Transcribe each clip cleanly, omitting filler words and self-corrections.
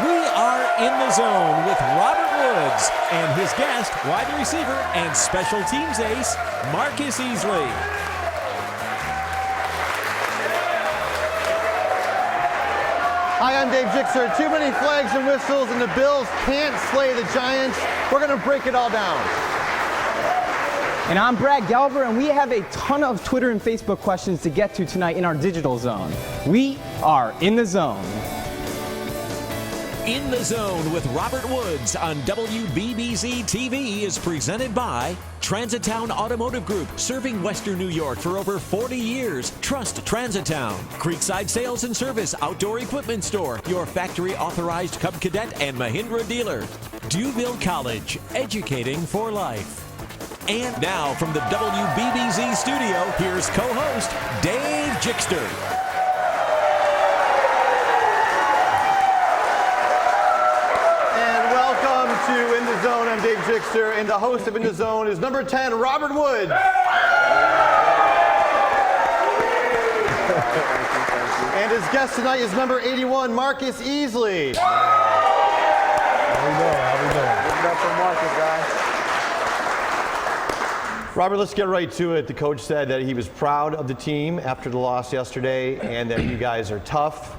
We are in the zone with Robert Woods and his guest, wide receiver and special teams ace, Marcus Easley. Hi, I'm Dave Jickster. Too many flags and whistles, and the Bills can't slay the Giants. We're going to break it all down. And I'm Brad Galver, and we have a ton of Twitter and Facebook questions to get to tonight in our digital zone. We are in the zone. In the Zone with Robert Woods on WBBZ-TV is presented by Transitown Automotive Group, serving Western New York for over 40 years. Trust Transitown. Creekside Sales and Service Outdoor Equipment Store, your factory-authorized Cub Cadet and Mahindra dealer. Dewville College, educating for life. And now from the WBBZ studio, here's co-host Dave Jickster. To In the Zone, I'm Dave Jickster, and the host of In the Zone is number 10, Robert Woods. And his guest tonight is number 81, Marcus Easley. How we doing? What's up for Marcus, guys? Robert, let's get right to it. The coach said that he was proud of the team after the loss yesterday, and that you guys are tough.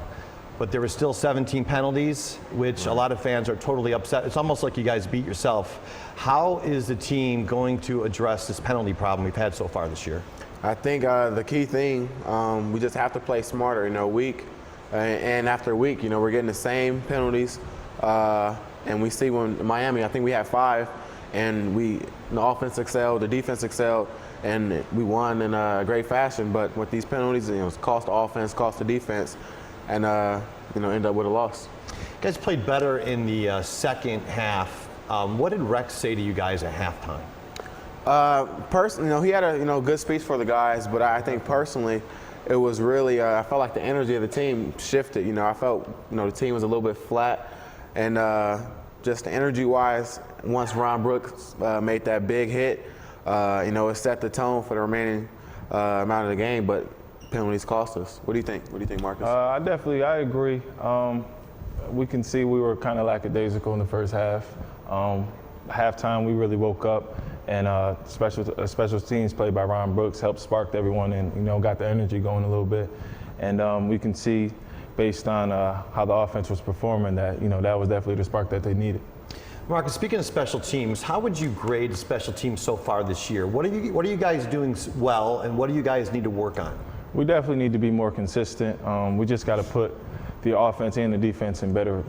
But there were still 17 penalties, which a lot of fans are totally upset. It's almost like you guys beat yourself. How is the team going to address this penalty problem we've had so far this year? I think the key thing, we just have to play smarter, week and after week, we're getting the same penalties. And we see when Miami, I think we had 5, and the offense excelled, the defense excelled, and we won in a great fashion. But with these penalties, it's cost the offense, cost the defense, and end up with a loss. You guys played better in the second half. What did Rex say to you guys at halftime? Personally, he had a good speech for the guys, but I think personally, it was really I felt like the energy of the team shifted. I felt the team was a little bit flat, and just energy-wise, once Ron Brooks made that big hit, it set the tone for the remaining amount of the game. But penalties cost us. What do you think? What do you think, Marcus? I agree. We can see we were kind of lackadaisical in the first half. Halftime, we really woke up, and special teams played by Ron Brooks helped spark everyone and got the energy going a little bit. And we can see, based on how the offense was performing, that that was definitely the spark that they needed. Marcus, speaking of special teams, how would you grade the special teams so far this year? What are you guys doing well, and what do you guys need to work on? We definitely need to be more consistent. We just got to put the offense and the defense in better,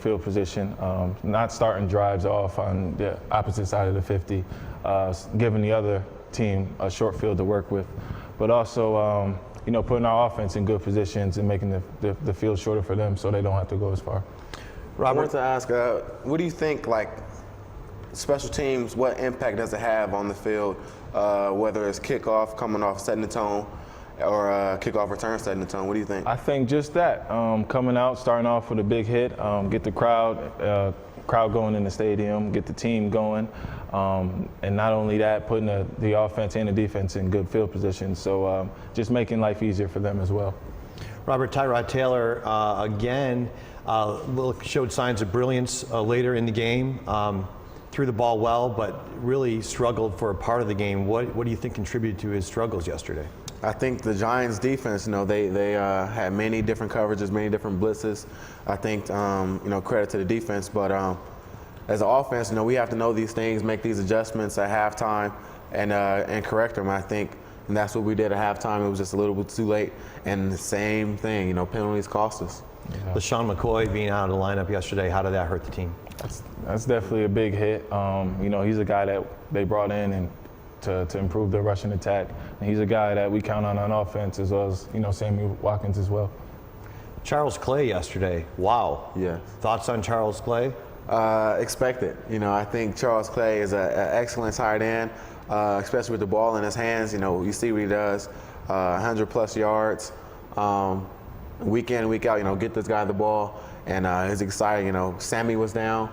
field position. Not starting drives off on the opposite side of the 50, giving the other team a short field to work with, but also, putting our offense in good positions and making the field shorter for them so they don't have to go as far. Robert, I wanted to ask, what do you think, special teams, what impact does it have on the field, whether it's kickoff, coming off, setting the tone, or kickoff return setting the tone? What do you think? I think just that, coming out, starting off with a big hit, get the crowd going in the stadium, get the team going, and not only that, putting the offense and the defense in good field position. So just making life easier for them as well. Robert, Tyrod Taylor again showed signs of brilliance later in the game. Threw the ball well, but really struggled for a part of the game. What do you think contributed to his struggles yesterday? I think the Giants' defense, they had many different coverages, many different blitzes. I think, credit to the defense. But as an offense, we have to know these things, make these adjustments at halftime, and correct them. I think, and that's what we did at halftime. It was just a little bit too late. And the same thing, penalties cost us. Yeah. LaShawn McCoy being out of the lineup yesterday, how did that hurt the team? That's definitely a big hit. He's a guy that they brought in and to improve their rushing attack. And he's a guy that we count on offense, as well as, Sammy Watkins as well. Charles Clay yesterday, wow. Yeah. Thoughts on Charles Clay? Expected. I think Charles Clay is an excellent tight end, especially with the ball in his hands. You see what he does, 100+ yards. Week in, week out, get this guy the ball. And it's exciting. Sammy was down,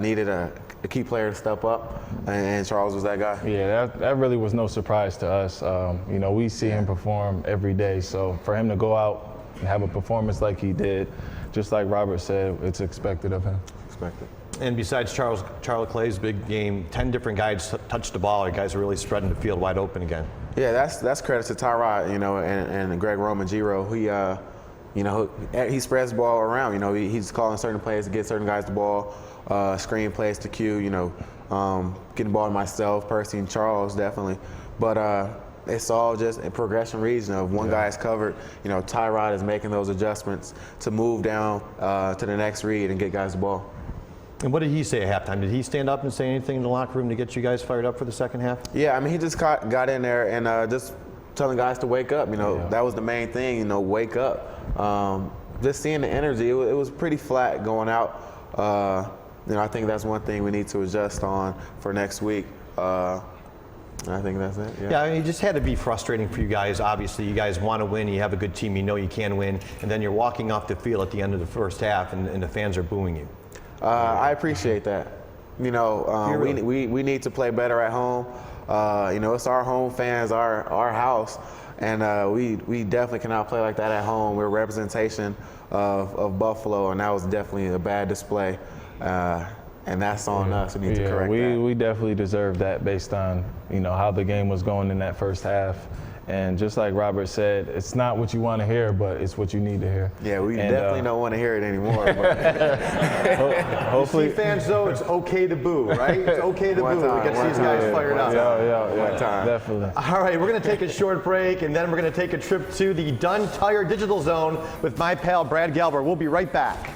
needed a key player to step up, and Charles was that guy. Yeah, that really was no surprise to us. We see him perform every day. So for him to go out and have a performance like he did, just like Robert said, it's expected of him. Expected. And besides Charles Clay's big game, 10 different guys touched the ball. You guys are really spreading the field wide open again. Yeah, that's credit to Tyrod, and Greg Roman, Giro. He spreads the ball around. He's calling certain plays to get certain guys the ball, screen plays to Q. Getting the ball to myself, Percy, and Charles definitely. But it's all just a progression region of one guy is covered. Tyrod is making those adjustments to move down to the next read and get guys the ball. And what did he say at halftime? Did he stand up and say anything in the locker room to get you guys fired up for the second half? Yeah, he just got in there and just telling guys to wake up. That was the main thing. Wake up. Just seeing the energy, it was pretty flat going out. I think that's one thing we need to adjust on for next week. I think that's it. Yeah, it just had to be frustrating for you guys. Obviously, you guys want to win. You have a good team. You know you can win. And then you're walking off the field at the end of the first half, and the fans are booing you. I appreciate that. We need to play better at home. It's our home fans, our house, and we definitely cannot play like that at home. We're a representation of Buffalo, and that was definitely a bad display. And that's on us. We need to correct that. We definitely deserve that based on how the game was going in that first half. And just like Robert said, it's not what you want to hear, but it's what you need to hear. Yeah, we definitely don't want to hear it anymore. Hopefully, fans though, it's okay to boo, right? It's okay to boo. It gets these guys fired up. Yeah, definitely. All right, we're going to take a short break, and then we're going to take a trip to the Dunn Tire Digital Zone with my pal Brad Galver. We'll be right back.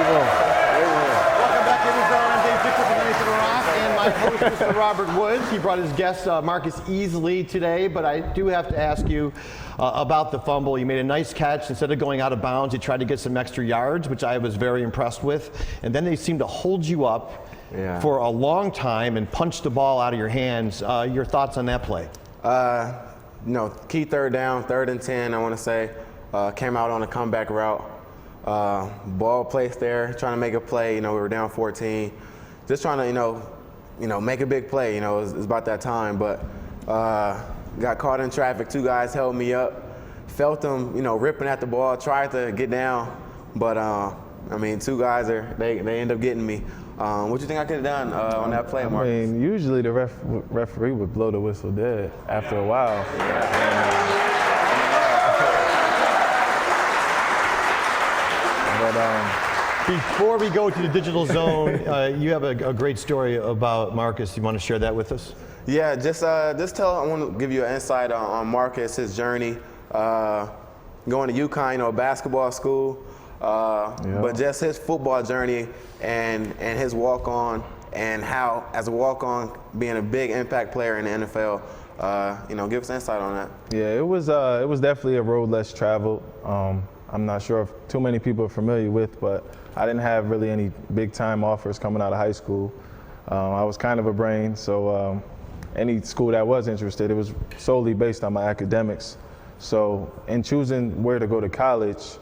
Welcome back to the zone. I'm Dave Jickster from Anything Rock, and my host, Mr. Robert Woods. He brought his guest, Marcus Easley, today, but I do have to ask you about the fumble. You made a nice catch. Instead of going out of bounds, you tried to get some extra yards, which I was very impressed with. And then they seemed to hold you up for a long time and punch the ball out of your hands. Your thoughts on that play? Key third down, 3rd and 10, I want to say. Came out on a comeback route. Ball placed there, trying to make a play. We were down 14. Just trying to, make a big play. It was about that time. But got caught in traffic. 2 guys held me up. Felt them, ripping at the ball. Tried to get down. But, 2 guys, they end up getting me. What do you think I could have done on that play, Marcus? Usually the referee would blow the whistle dead after a while. Before we go to the digital zone, you have a great story about Marcus. You want to share that with us? Yeah, I want to give you an insight on Marcus, his journey, going to UConn, basketball school, but just his football journey and his walk-on, and how, as a walk-on, being a big impact player in the NFL. Give us insight on that. Yeah, it was definitely a road less traveled. I'm not sure if too many people are familiar with, but I didn't have really any big-time offers coming out of high school. I was kind of a brain, so any school that was interested, it was solely based on my academics. So in choosing where to go to college,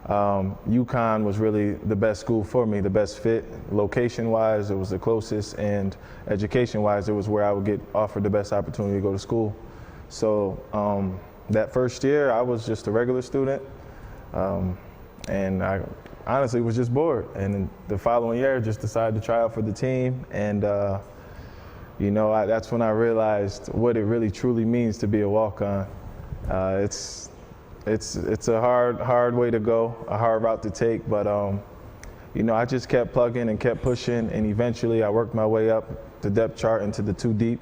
UConn was really the best school for me, the best fit. Location-wise, it was the closest, and education-wise, it was where I would get offered the best opportunity to go to school. So that first year, I was just a regular student. And I honestly was just bored. And then the following year, just decided to try out for the team. And, that's when I realized what it really truly means to be a walk-on. It's a hard way to go, a hard route to take. But, I just kept plugging and kept pushing. And eventually I worked my way up the depth chart into the 2 deep.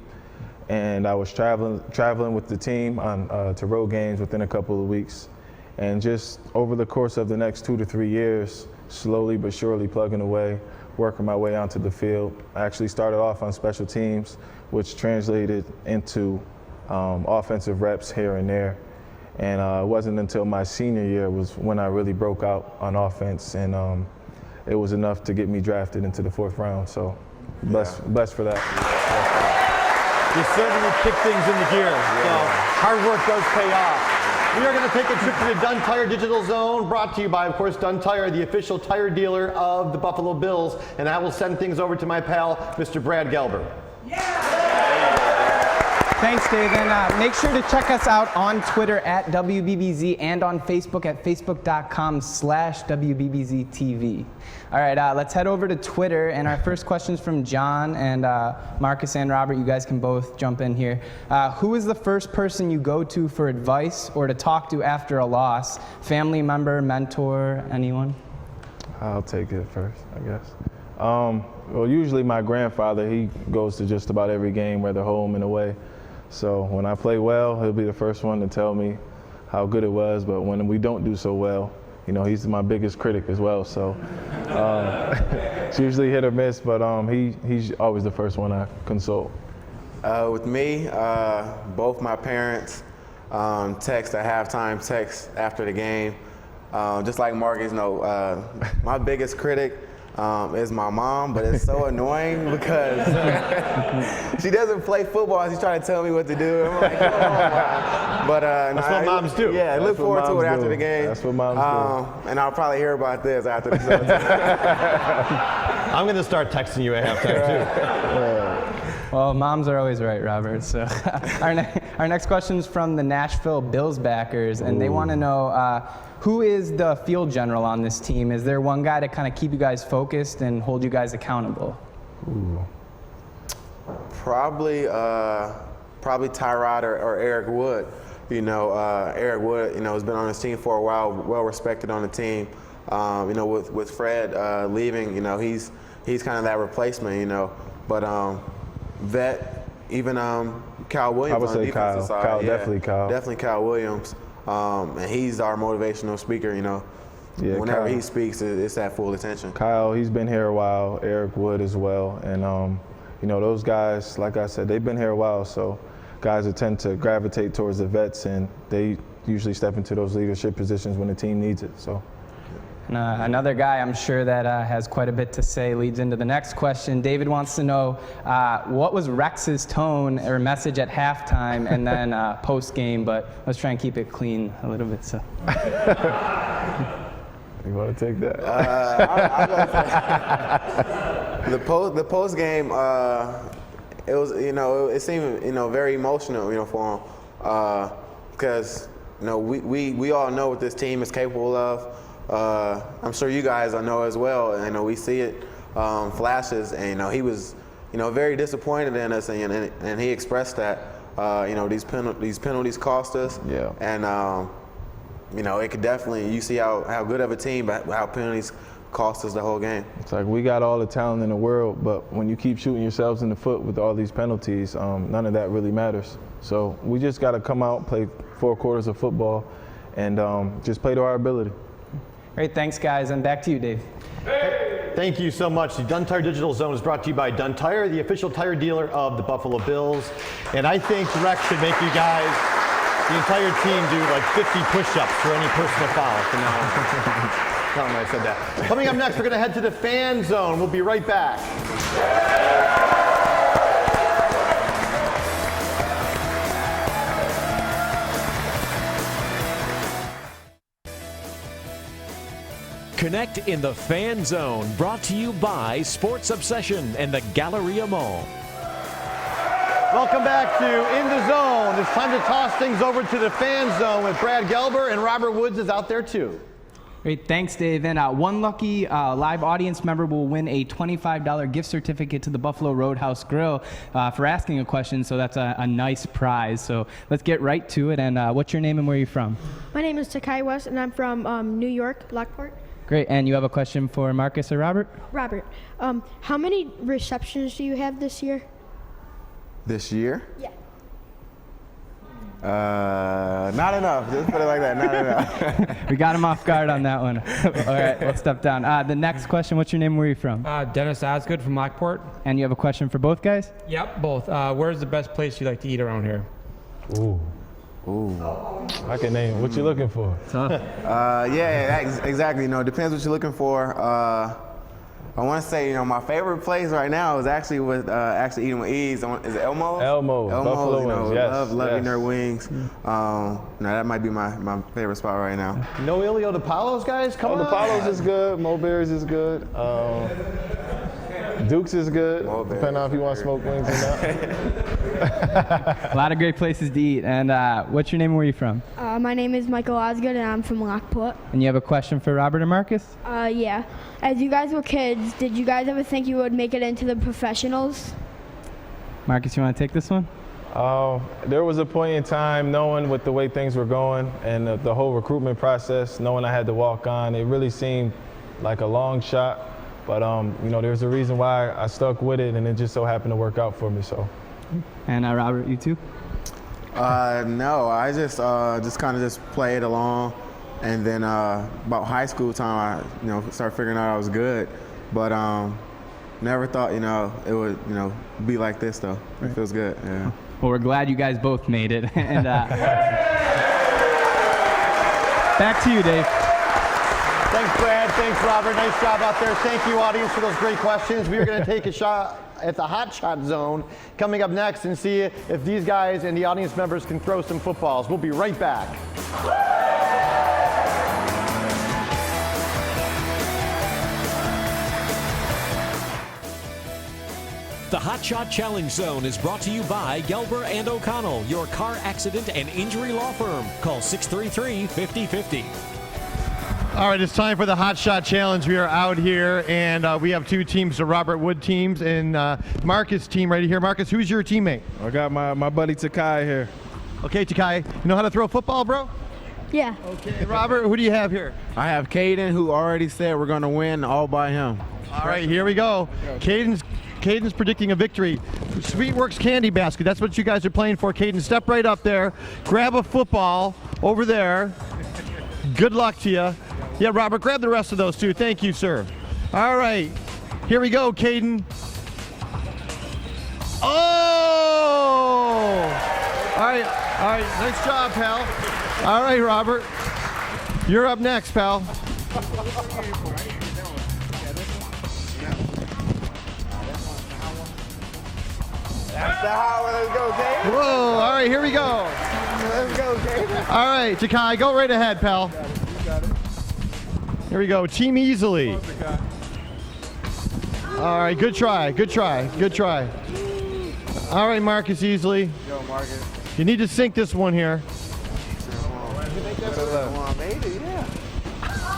And I was traveling with the team on to road games within a couple of weeks. And just over the course of the next 2 to 3 years, slowly but surely plugging away, working my way onto the field. I actually started off on special teams, which translated into offensive reps here and there. And it wasn't until my senior year was when I really broke out on offense, and it was enough to get me drafted into the 4th round. So blessed for that. You certainly kick things into gear. So hard work does pay off. We are going to take a trip to the Dunn Tire Digital Zone, brought to you by, of course, Dunn Tire, the official tire dealer of the Buffalo Bills. And I will send things over to my pal, Mr. Brad Gelber. Thanks, Dave. And make sure to check us out on Twitter at WBBZ and on Facebook at facebook.com/WBBZ-TV. All right, let's head over to Twitter. And our first question is from John, and Marcus and Robert, you guys can both jump in here. Who is the first person you go to for advice or to talk to after a loss? Family member, mentor, anyone? I'll take it first, I guess. Well, usually my grandfather, he goes to just about every game, whether home and away. So when I play well, he'll be the first one to tell me how good it was. But when we don't do so well, you know, he's my biggest critic as well. So it's usually hit or miss, but he's always the first one I consult. With me, both my parents text at halftime, text after the game. Just like Marcus, my biggest critic is my mom, but it's so annoying because she doesn't play football. She's trying to tell me what to do. I'm like, come on, Mom. But that's what moms do. Yeah, That's look forward to it after do. the game. That's what moms do. And I'll probably hear about this after the show. I'm going to start texting you at halftime, too. Well, moms are always right, Robert. So our next question is from the Nashville Bills backers, and they want to know who is the field general on this team? Is there one guy to kind of keep you guys focused and hold you guys accountable? Probably Tyrod or Eric Wood. Eric Wood, has been on this team for a while, well respected on the team. With Fred leaving, he's kind of that replacement, But vet, even Kyle Williams. I would on the say Kyle. defensive side. Kyle, definitely Kyle. Definitely Kyle Williams. And he's our motivational speaker, Yeah, Whenever Kyle. he speaks, it's at full attention. Kyle, he's been here a while. Eric Wood as well. And, those guys, like I said, they've been here a while. So guys that tend to gravitate towards the vets, and they usually step into those leadership positions when the team needs it. So. And, another guy I'm sure that has quite a bit to say leads into the next question. David wants to know what was Rex's tone or message at halftime and then post-game, but let's try and keep it clean a little bit. So. You want to take that? The post game, it was it seemed very emotional for him because we all know what this team is capable of. I'm sure you guys know as well. We see it flashes, and he was very disappointed in us, and he expressed that these penalties cost us. Yeah. And it could definitely, you see how good of a team, but how penalties cost us the whole game. It's like we got all the talent in the world, but when you keep shooting yourselves in the foot with all these penalties, none of that really matters. So we just got to come out, play 4 quarters of football, and just play to our ability. Great, thanks guys, and back to you, Dave. Thank you so much. The Dunn Tire Digital Zone is brought to you by Dunn Tire, the official tire dealer of the Buffalo Bills. And I think Rex should make you guys, the entire team, do like 50 push-ups for any personal foul from now on. Tell him I said that. Coming up next, we're going to head to the fan zone. We'll be right back. Connect in the Fan Zone, brought to you by Sports Obsession and the Galleria Mall. Welcome back to In the Zone. It's time to toss things over to the Fan Zone with Brad Gelber, and Robert Woods is out there too. Great, thanks, Dave. And one lucky live audience member will win a $25 gift certificate to the Buffalo Roadhouse Grill for asking a question, so that's a nice prize. So let's get right to it. And what's your name and where are you from? My name is Takai West, and I'm from New York, Lockport. Great, and you have a question for Marcus or Robert? Robert, how many receptions do you have this year? This year? Yeah. Not enough. Just put it like that. Not enough. We got him off guard on that one. All right, let's step down. The next question, what's your name and where are you from? Dennis Osgood from Lockport. And you have a question for both guys? Yep, both. Where's the best place you like to eat around here? Ooh. I can name. What you looking for? Exactly. It depends what you're looking for. I want to say, you know, my favorite place right now is actually with eating with Ease. Is it Elmo's? Elmo's, Buffalo you know, wings, yes. love eating yes. their wings. No, that might be my favorite spot right now. No Ilio DePaulo's, guys? Come on. DePaulo's is good. Mulberry's is good. Duke's is good, depending on if you want to smoke wings or not. A lot of great places to eat. And what's your name and where are you from? My name is Michael Osgood, and I'm from Lockport. And you have a question for Robert or Marcus? Yeah. As you guys were kids, did you guys ever think you would make it into the professionals? Marcus, you want to take this one? There was a point in time, knowing with the way things were going and the whole recruitment process, knowing I had to walk on, it really seemed like a long shot. But you know, there's a reason why I stuck with it, and it just so happened to work out for me. So. And Robert, you too? No, I just kind of played along, and then about high school time, I started figuring out I was good, but never thought it would be like this though. It feels good. Yeah. Well, we're glad you guys both made it. And back to you, Dave. Thanks, Brad. Thanks, Robert. Nice job out there. Thank you, audience, for those great questions. We are going to take a shot at the Hot Shot Zone coming up next and see if these guys and the audience members can throw some footballs. We'll be right back. The Hot Shot Challenge Zone is brought to you by Gelber and O'Connell, your car accident and injury law firm. Call 633-5050. All right, it's time for the Hot Shot Challenge. We are out here, and we have two teams, the Robert Wood teams and Marcus' team right here. Marcus, who's your teammate? I got my buddy Takai here. Okay, Takai, you know how to throw a football, bro? Yeah. Okay, Robert, who do you have here? I have Caden, who already said we're going to win all by him. All right, here we go. Caden's predicting a victory. Sweetworks Candy Basket, that's what you guys are playing for. Caden, step right up there. Grab a football over there. Good luck to you. Yeah, Robert, grab the rest of those too. Thank you, sir. All right, here we go, Caden. Oh! All right, nice job, pal. All right, Robert, you're up next, pal. That's the hot one. Let's go, Caden. Whoa, all right, here we go. Let's go, Caden. All right, Takai, go right ahead, pal. Here we go, Team Easley. All right, good try. All right, Marcus Easley. Go, Marcus. You need to sink this one here.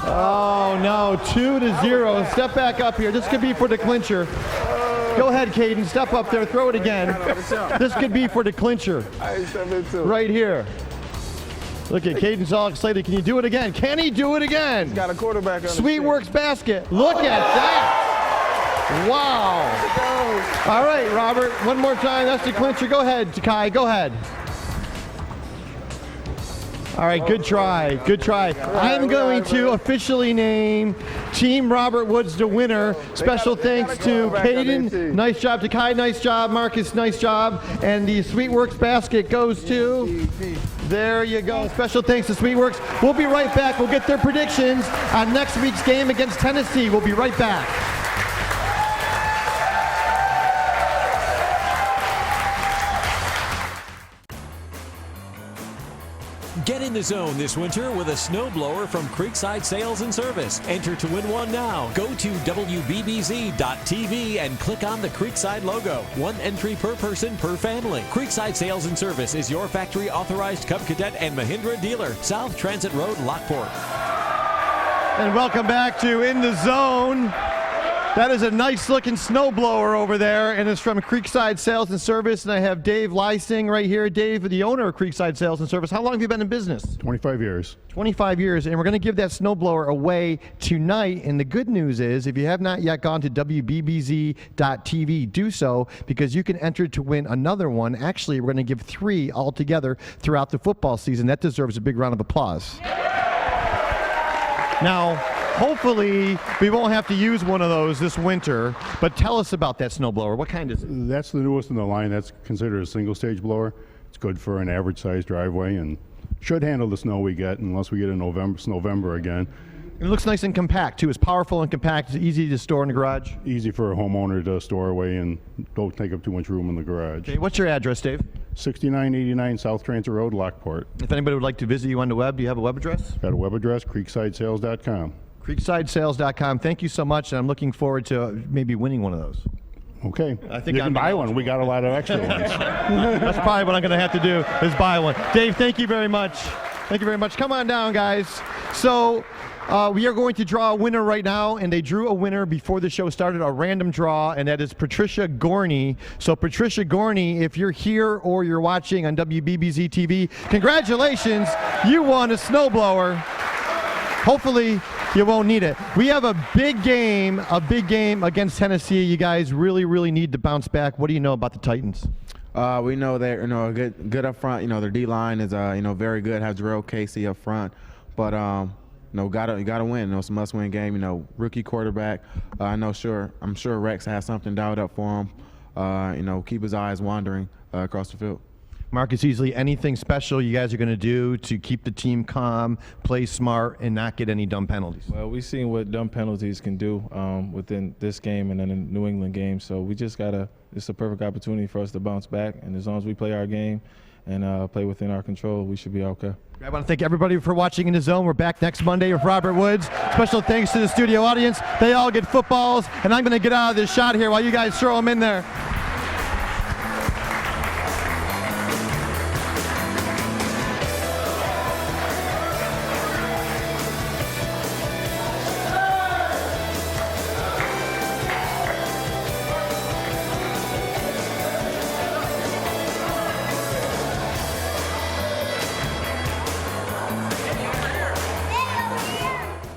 Oh, no, 2-0. Step back up here. This could be for the clincher. Go ahead, Caden. Step up there. Throw it again. This could be for the clincher. Right here. Look at Caden's all excited. Can you do it again? Can he do it again? Got a quarterback on Sweetworks basket. Look at that. Wow. All right, Robert. One more time. That's the clincher. Go ahead, Takai. Go ahead. All right, good try. I'm going to officially name Team Robert Woods the winner. Special thanks to Caden. Nice job. Takai, nice job. Marcus, nice job. And the Sweetworks basket goes to... There you go. Special thanks to Sweetworks. We'll be right back. We'll get their predictions on next week's game against Tennessee. We'll be right back. Get in the zone this winter with a snowblower from Creekside Sales and Service. Enter to win one now. Go to WBBZ.TV and click on the Creekside logo. One entry per person per family. Creekside Sales and Service is your factory authorized Cub Cadet and Mahindra dealer. South Transit Road, Lockport. And welcome back to In the Zone. That is a nice looking snowblower over there, and it's from Creekside Sales and Service. And I have Dave Lysing right here. Dave, the owner of Creekside Sales and Service. How long have you been in business? 25 years. 25 years, and we're going to give that snowblower away tonight. And the good news is, if you have not yet gone to WBBZ.TV, do so, because you can enter to win another one. Actually, we're going to give 3 altogether throughout the football season. That deserves a big round of applause. Now, hopefully, we won't have to use one of those this winter, but tell us about that snowblower. What kind is it? That's the newest in the line. That's considered a single-stage blower. It's good for an average-sized driveway and should handle the snow we get, unless we get a November again. It looks nice and compact, too. It's powerful and compact. It's easy to store in the garage. Easy for a homeowner to store away and don't take up too much room in the garage. Okay, what's your address, Dave? 6989 South Transit Road, Lockport. If anybody would like to visit you on the web, do you have a web address? Got a web address, creeksidesales.com. Creeksidesales.com. Thank you so much, and I'm looking forward to maybe winning one of those. Okay. I think you I'm can buy one. We got a lot of extra ones. That's probably what I'm going to have to do is buy one. Dave, thank you very much. Thank you very much. Come on down, guys. So we are going to draw a winner right now, and they drew a winner before the show started, a random draw, and that is Patricia Gorney. So Patricia Gorney, if you're here or you're watching on WBBZ-TV, congratulations. You won a snowblower. Hopefully you won't need it. We have a big game against Tennessee. You guys really, really need to bounce back. What do you know about the Titans? We know they're good up front. Their D line is very good. Have Jarrell Casey up front, but you gotta win. It's a must-win game. Rookie quarterback. I'm sure Rex has something dialed up for him. Keep his eyes wandering across the field. Marcus Easley, anything special you guys are going to do to keep the team calm, play smart, and not get any dumb penalties? Well, we've seen what dumb penalties can do within this game and then the New England game. So we just it's a perfect opportunity for us to bounce back. And as long as we play our game and play within our control, we should be okay. I want to thank everybody for watching In the Zone. We're back next Monday with Robert Woods. Special thanks to the studio audience. They all get footballs, and I'm going to get out of this shot here while you guys throw them in there.